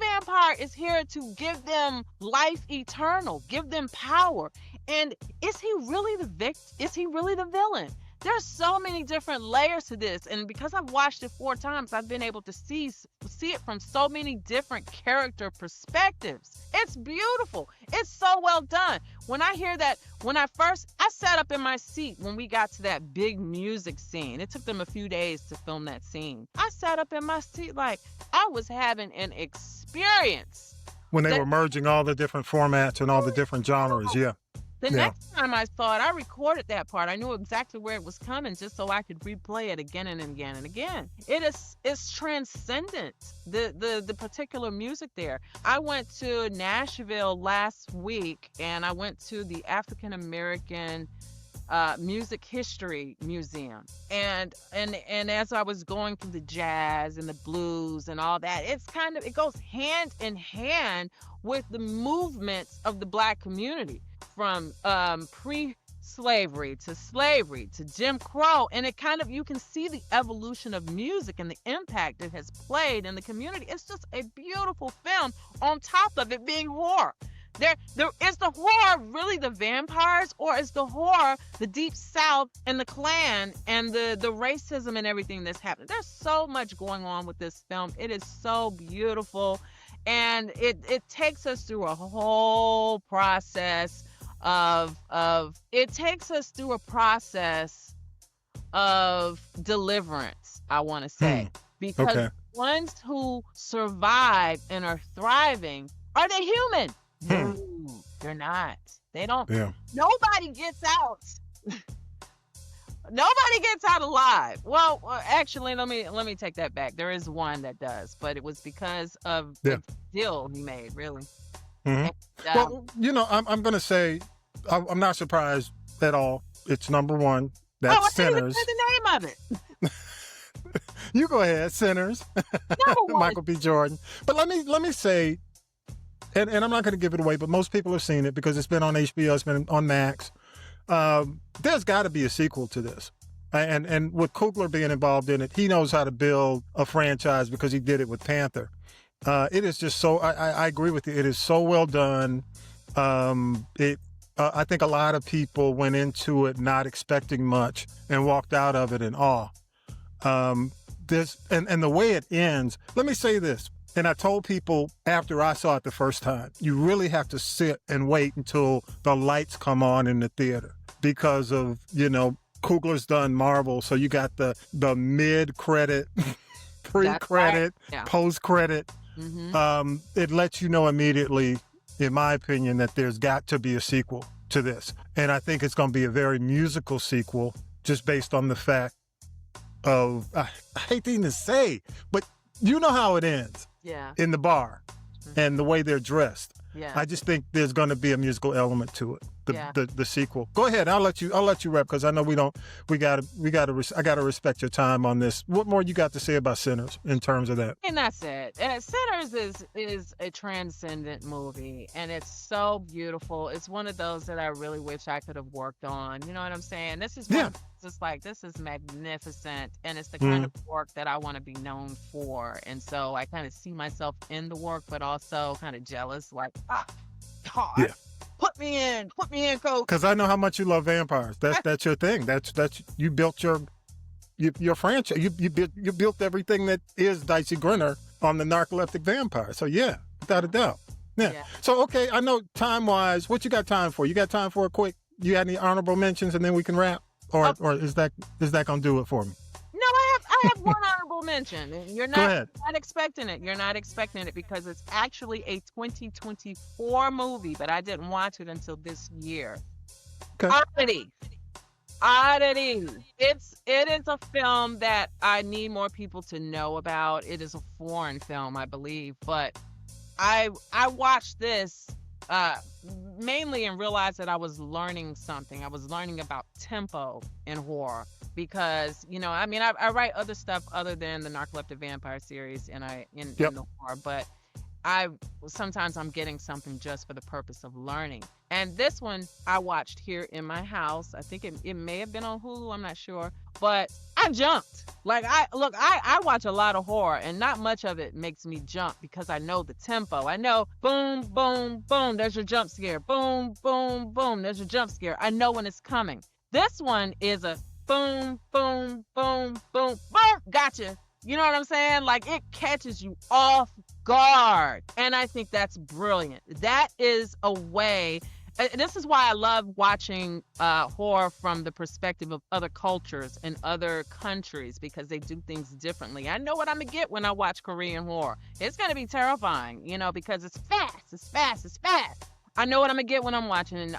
vampire is here to give them life eternal, give them power. And is he really the victim? Is he really the villain? There's so many different layers to this, and because I've watched it 4 times, I've been able to see it from so many different character perspectives. It's beautiful. It's so well done. When I hear that, I sat up in my seat when we got to that big music scene. It took them a few days to film that scene. I sat up in my seat like I was having an experience. When they were merging all the different formats and all the different genres, yeah. The Yeah. next time I saw it, I recorded that part. I knew exactly where it was coming just so I could replay it again and again and again. It's transcendent, the particular music there. I went to Nashville last week and I went to the African American Music History Museum, and as I was going through the jazz and the blues and all that, it goes hand in hand with the movements of the Black community from pre-slavery to slavery to Jim Crow, and you can see the evolution of music and the impact it has played in the community. It's just a beautiful film. On top of it being horror. There is the horror really the vampires, or is the horror the Deep South and the Klan and the racism and everything that's happening? There's so much going on with this film. It is so beautiful, and it takes us through a whole process of deliverance, I want to say, because Okay. the ones who survive and are thriving, are they human? No, they're not. They don't. Yeah. Nobody gets out. Nobody gets out alive. Well, actually, let me take that back. There is one that does, but it was because of the deal he made, really. Mhm. And, Well, I'm going to say I'm not surprised at all. It's number one. That's I didn't even Sinners. say the name of it. You go ahead, Sinners. Number one. Michael B. Jordan. But let me say, and I'm not going to give it away, but most people have seen it because it's been on HBO, it's been on Max. There's got to be a sequel to this. And with Coogler being involved in it, he knows how to build a franchise because he did it with Panther. It is just so, I agree with you. It is so well done. I think a lot of people went into it not expecting much and walked out of it in awe. And the way it ends, let me say this. And I told people after I saw it the first time, you really have to sit and wait until the lights come on in the theater because of, Coogler's done Marvel. So you got the mid-credit, pre-credit, right. post-credit. Mm-hmm. It lets you know immediately, in my opinion, that there's got to be a sequel to this. And I think it's going to be a very musical sequel just based on the fact of, I hate to even say, but you know how it ends. Yeah. In the bar and the way they're dressed. Yeah. I just think there's going to be a musical element to it. Yeah. The sequel. Go ahead. I'll let you rep because I know I got to respect your time on this. What more you got to say about Sinners in terms of that? And that's it. Sinners is a transcendent movie, and it's so beautiful. It's one of those that I really wish I could have worked on. You know what I'm saying? This is one just like, this is magnificent, and it's the kind of work that I want to be known for. And so I kind of see myself in the work, but also kind of jealous, like, God, put me in, coach. Because I know how much you love vampires. That's your thing. That's you built your franchise. You built everything that is Dicey Grenor on the narcoleptic vampire. So yeah, without a doubt. Yeah. So okay, I know time wise, what you got time for? You got time for a quick? You got any honorable mentions, and then we can wrap, or is that gonna do it for me? No, I have one honorable mention. You're Go ahead. not expecting it. You're not expecting it because it's actually a 2024 movie, but I didn't watch it until this year. Okay. Oddity. It is a film that I need more people to know about. It is a foreign film, I believe, but I watched this mainly and realized that I was learning something. I was learning about tempo in horror because, I write other stuff other than the Narcoleptic Vampire series in the horror, but sometimes I'm getting something just for the purpose of learning. And this one I watched here in my house. I think it may have been on Hulu, I'm not sure, but I jumped. Like I watch a lot of horror and not much of it makes me jump because I know the tempo. I know boom, boom, boom, there's your jump scare. Boom, boom, boom, there's your jump scare. I know when it's coming. This one is a boom, boom, boom, boom, boom, gotcha. You know what I'm saying? Like it catches you off guard. And I think that's brilliant. That is a way. This is why I love watching horror from the perspective of other cultures and other countries because they do things differently. I know what I'm going to get when I watch Korean horror. It's going to be terrifying, because it's fast. I know what I'm gonna get when I'm watching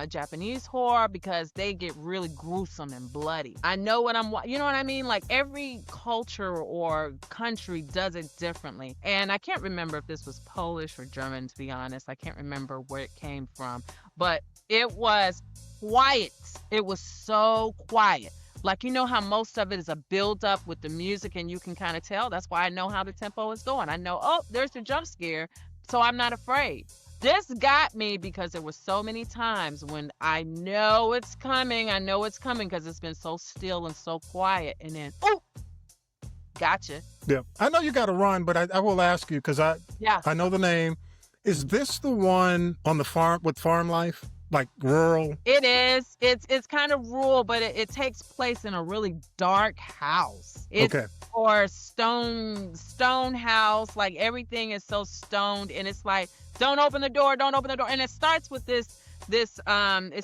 Japanese horror, because they get really gruesome and bloody. I know what you know what I mean? Like, every culture or country does it differently. And I can't remember if this was Polish or German, to be honest. I can't remember where it came from, but it was quiet. It was so quiet. Like, you know how most of it is a build up with the music, and you can kind of tell. That's why I know how the tempo is going. I know, oh, there's the jump scare, so I'm not afraid. This got me because there were so many times when I know it's coming because it's been so still and so quiet, and then, oh, gotcha. Yeah, I know you got to run, but I will ask you, because I know the name. Is this the one on the farm with farm life? Like rural? It is. It's kind of rural, but it takes place in a really dark house. It's okay. Or stone house. Like, everything is so stoned, and it's like, don't open the door. And it starts with it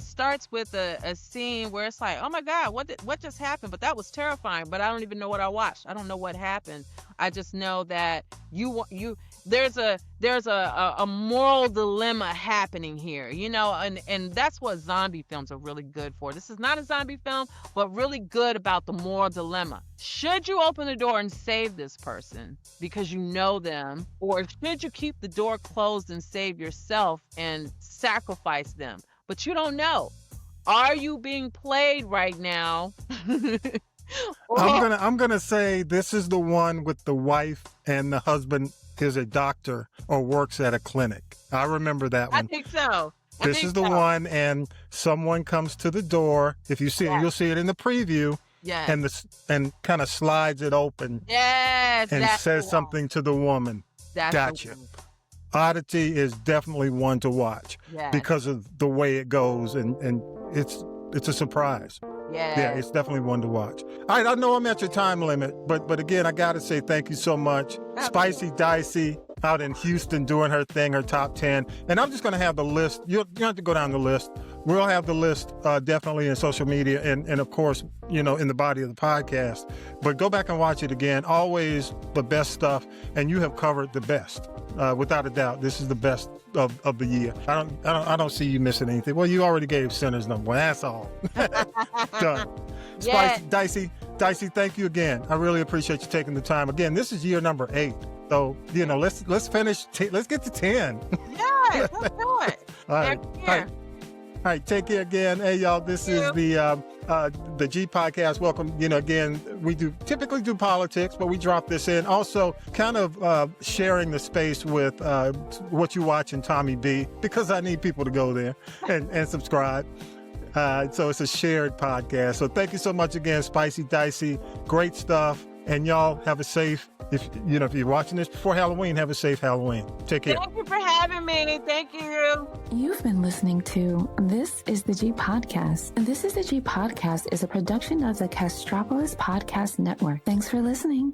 starts with a scene where it's like, oh my God, what just happened? But that was terrifying. But I don't even know what I watched. I don't know what happened. I just know that there's a moral dilemma happening here, you know, and that's what zombie films are really good for. This is not a zombie film, but really good about the moral dilemma. Should you open the door and save this person because you know them, or should you keep the door closed and save yourself and sacrifice them? But you don't know. Are you being played right now? I'm gonna say this is the one with the wife and the husband is a doctor or works at a clinic. I remember that one. I think so. This is the one, and someone comes to the door. If you see it, you'll see it in the preview. Yes. And kind of slides it open. Yes. And says something to the woman. Gotcha. Oddity is definitely one to watch because of the way it goes, and it's a surprise. Yeah, it's definitely one to watch. All right, I know I'm at your time limit, but again, I got to say thank you so much. Spicy Dicey out in Houston doing her thing, her top 10. And I'm just going to have the list. You don't have to go down the list. We'll have the list definitely in social media and of course, you know, in the body of the podcast. But go back and watch it again. Always the best stuff. And you have covered the best. Without a doubt, this is the best of the year. I don't see you missing anything. Well, you already gave Sinners number 1. That's all. Done. Spicy Dicey, thank you again. I really appreciate you taking the time. Again, this is year number 8. So, you know, let's finish. Let's get to 10. Yes, let's do it. All right. Take care again. Hey, y'all, this is the G podcast. Welcome. You know, again, we typically do politics, but we drop this in. Also, kind of sharing the space with what you watch in Tommy B, because I need people to go there and subscribe. So it's a shared podcast. So thank you so much again, Spicy Dicey. Great stuff. And y'all have a safe, if you're watching this before Halloween, have a safe Halloween. Take care. Thank you for having me. Thank you. You've been listening to This is the G Podcast. This is the G Podcast is a production of the Castropolis Podcast Network. Thanks for listening.